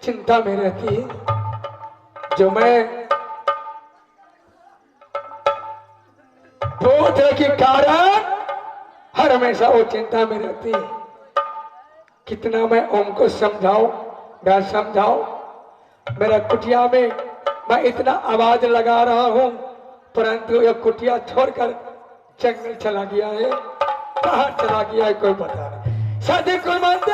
चिंता में रहती है, जो मैं बोध के कारण हर हमेशा वो चिंता में रहती है। कितना मैं ओम को समझाऊं ना समझाऊं, मेरा कुटिया में मैं इतना आवाज लगा रहा हूं, परंतु यह कुटिया छोड़कर जंगल चला गया है। कहां चला गया है कोई पता नहीं। साधु कुलवंत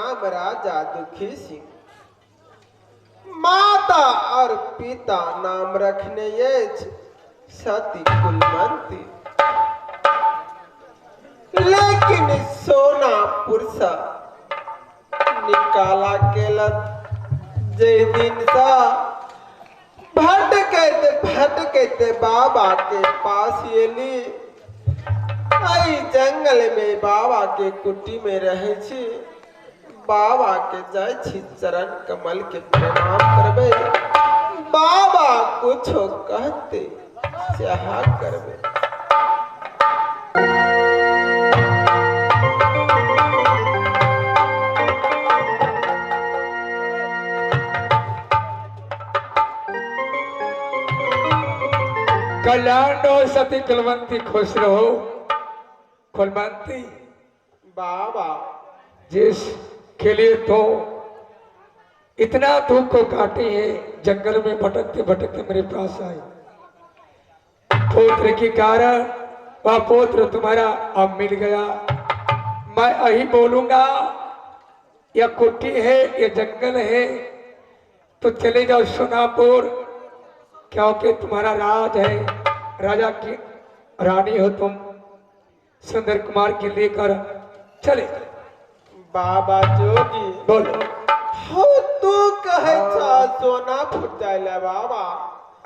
नाम राजा दुखी सिंह। माता और पिता नाम रखने ये सती कुलवंती। लेकिन सोनापुर सा निकाला केला जय दिन सा भटकते बाबा के पास येली। आई जंगल में बाबा के कुटी में रहे छी। बाबा के जाय छी चरण कमल के प्रणाम करबे। बाबा कुछो कहते चाहा करबे। कल्याण रहो सती कुलवंती, खुश रहो कुलवंती। बाबा जिस के लिए तो इतना दुख को काटे है, जंगल में भटकते भटकते मेरे पास आए। पुत्र के कारण वह पुत्र तुम्हारा अब मिल गया। मैं यही बोलूंगा, यह कुटी है, यह जंगल है, तो चले जाओ सोनापुर, क्योंकि तुम्हारा राज है। राजा की रानी हो तुम, सुंदर कुमार के लेकर चले। बाबा जोगी बोलो। हो तू कहे था सोनापुर चले बाबा।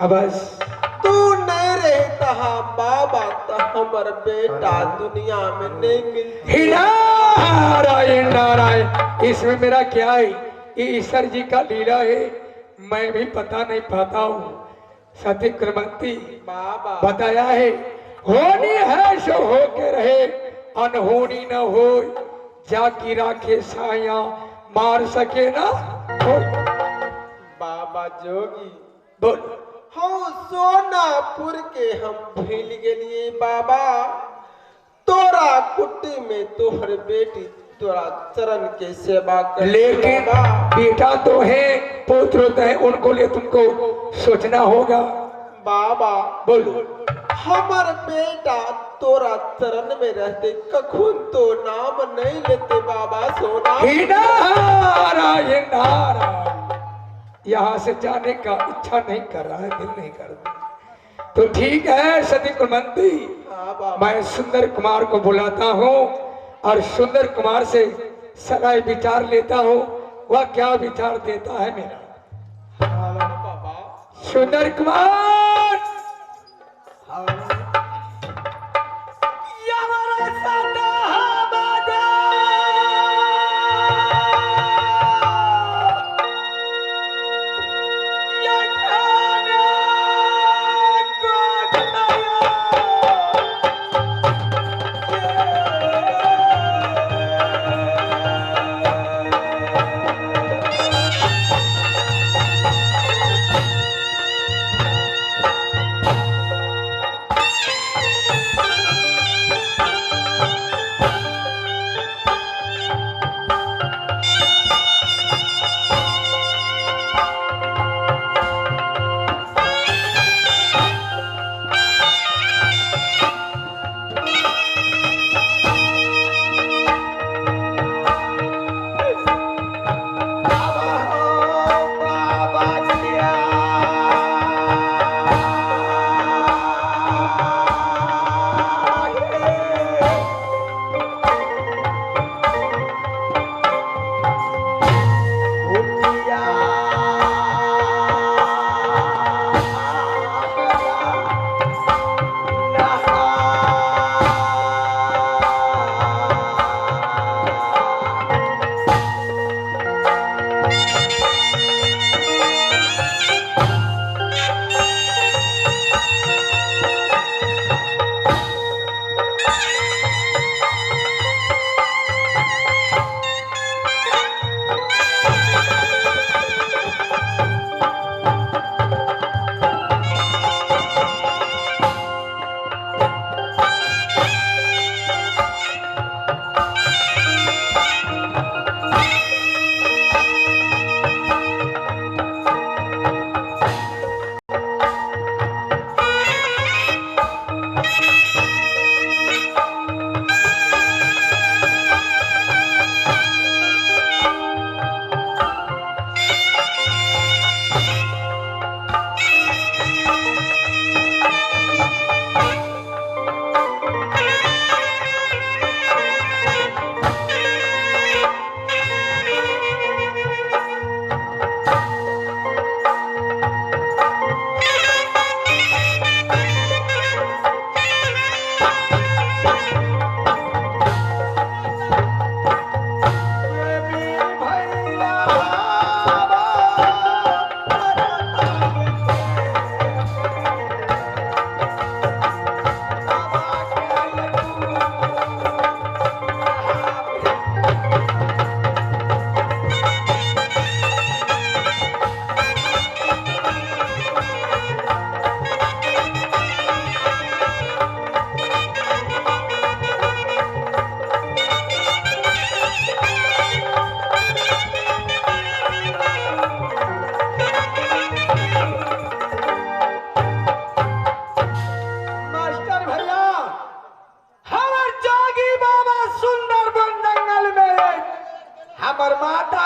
अब बस तू नहीं रहता बाबा तो हमर बेटा दुनिया में नहीं मिलती। नारायण नारायण, इसमें मेरा क्या है? ये ईश्वर जी का लीला है, मैं भी पता नहीं पाता हूँ। सती कुलवंती बाबा बताया है, होनी है सो हो के रहे, अनहोनी न हो। जाकी राखे साया मार सके ना कोई। बाबा जोगी बोल। हम सोनापुर के हम भूल गए बाबा। तोरा कुटी में तोहर बेटी तोरा चरण के सेवा कर। लेकिन बेटा तो है, पुत्र तो है, उनको लिए तुमको सोचना होगा। बाबा बोलो। हमार बेटा तोरा चरण में रहते कखुन तो नाम नहीं लेते बाबा। सोना नारायण नारायण, यहाँ से जाने का इच्छा नहीं कर रहा है, दिल नहीं कर रहा। तो ठीक है सती कुलवंती, मैं सुंदर कुमार को बुलाता हूँ और सुंदर कुमार से सराय विचार लेता हूँ, वह क्या विचार देता है मेरा। सुंदर कुमार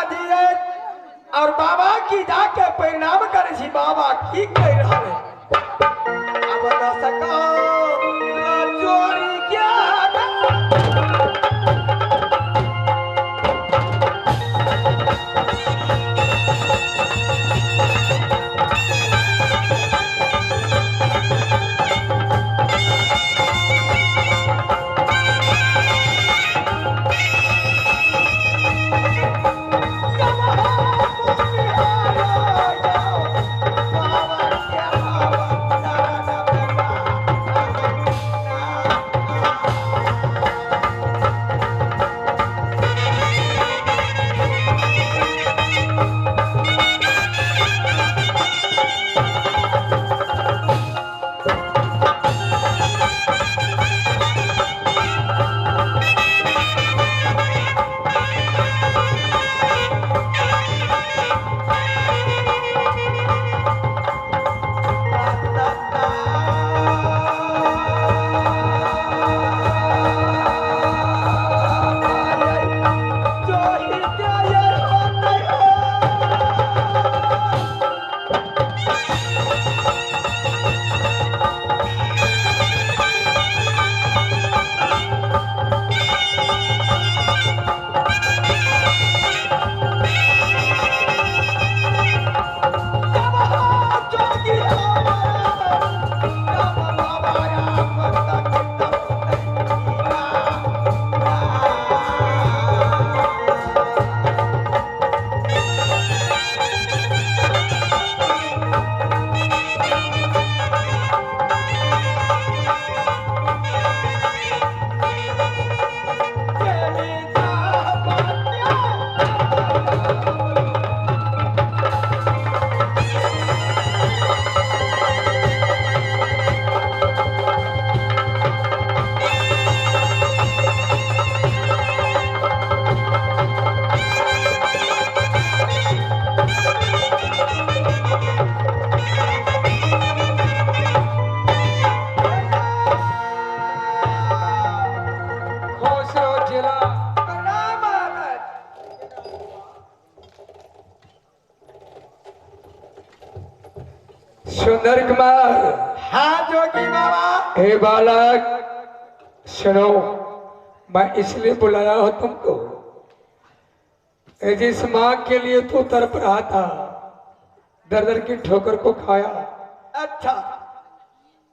माता जी है और बाबा की जाके परिणाम करे छी बाबा की कह रहा है अब बता सको चोरी क्या सुंदर कुमार। हाँ जोगी बाबा। हे बालक सुनो, मैं इसलिए बुलाया हूं तुमको, जिस माँ के लिए तू तड़प रहा था, दर दर की ठोकर को खाया, अच्छा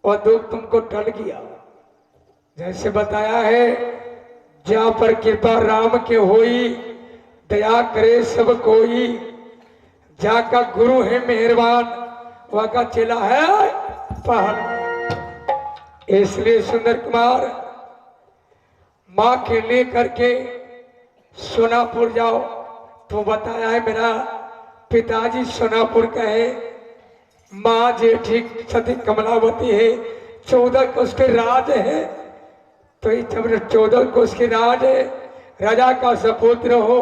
और दुख तुमको टल गया। जैसे बताया है, जहाँ पर कृपा राम के होई, दया करे सब कोई, जहाँ का गुरु है मेहरबान, वहाँ का चेला है पहाड़। इसलिए सुंदर कुमार, माँ के ले करके सोनापुर जाओ। तो बताया है मेरा पिताजी सोनापुर का है, माँ जेठी सती कमलावती है, 14 कोस के राज है। तो ये 14 कोस के राज है, राजा का सपुत्र हो,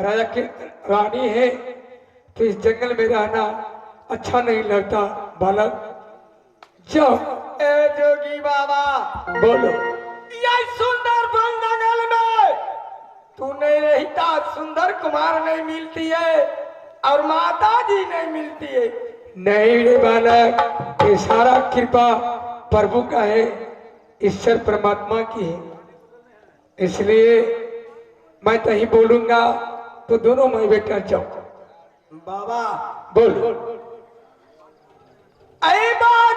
राजा की रानी है, तो इस जंगल में रहना अच्छा नहीं लगता बालक। जाओ। ए जोगी बाबा बोलो। ये सुंदर बन जंगल में तू नहीं रहता, सुंदर कुमार नहीं मिलती है और माता जी नहीं मिलती है। नहीं रे बालक, ये सारा कृपा प्रभु का है, ईश्वर परमात्मा की है। इसलिए मैं तो ही बोलूंगा, तो दोनों मैं बेटा जाओ। बाबा बोल। आई बात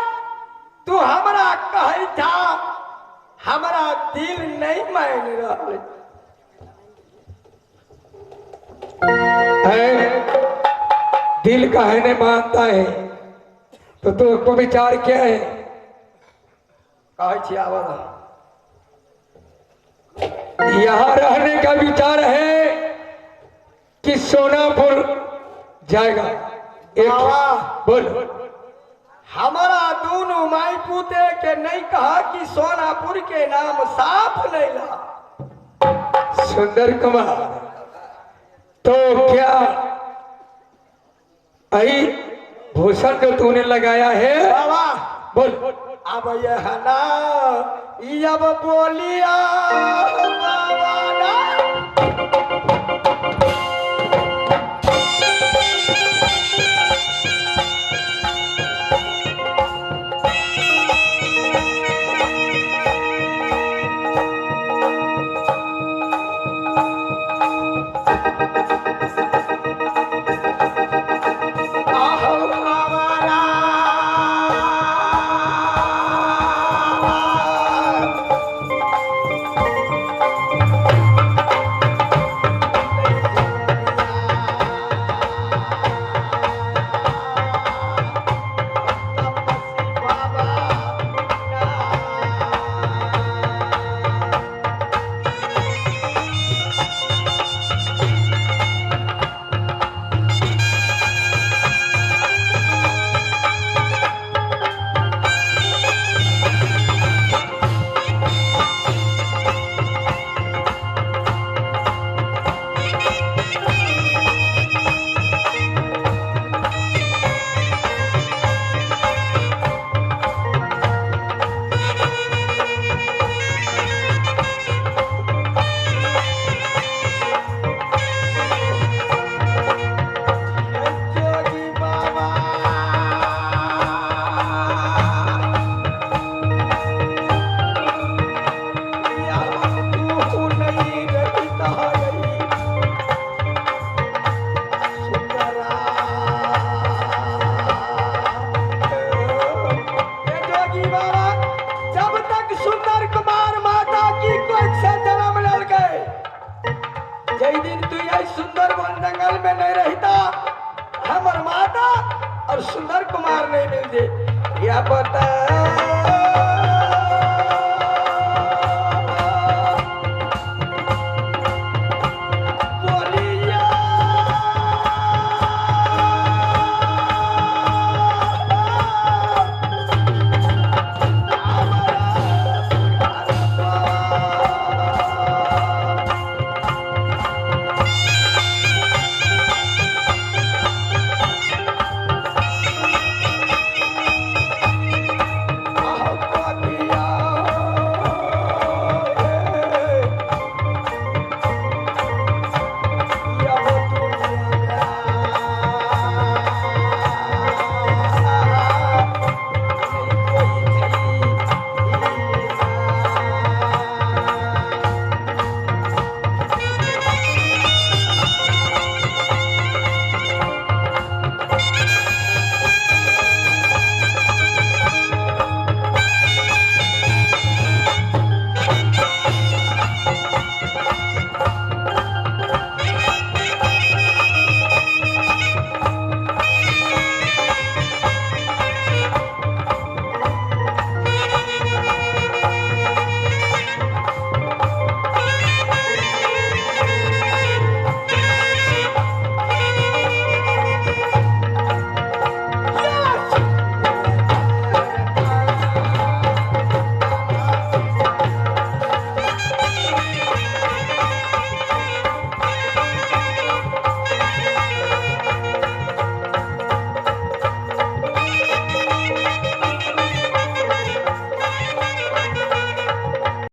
तू हमरा कही था, हमरा दिल नहीं मान रहा है, दिल का है नहीं मानता है, तो तुमको विचार क्या है? यहाँ रहने का विचार है कि सोनापुर जाएगा? एक बोल। हमारा दोनों माई पूते के नहीं कहा कि सोनापुर के नाम साफ नहीं ला। सुंदर कुमार, तो क्या आई भूषण जो तूने लगाया है बाबा बोल। अब ये है ना, अब बोलिया बाबा ना। नहीं मिल जे या बता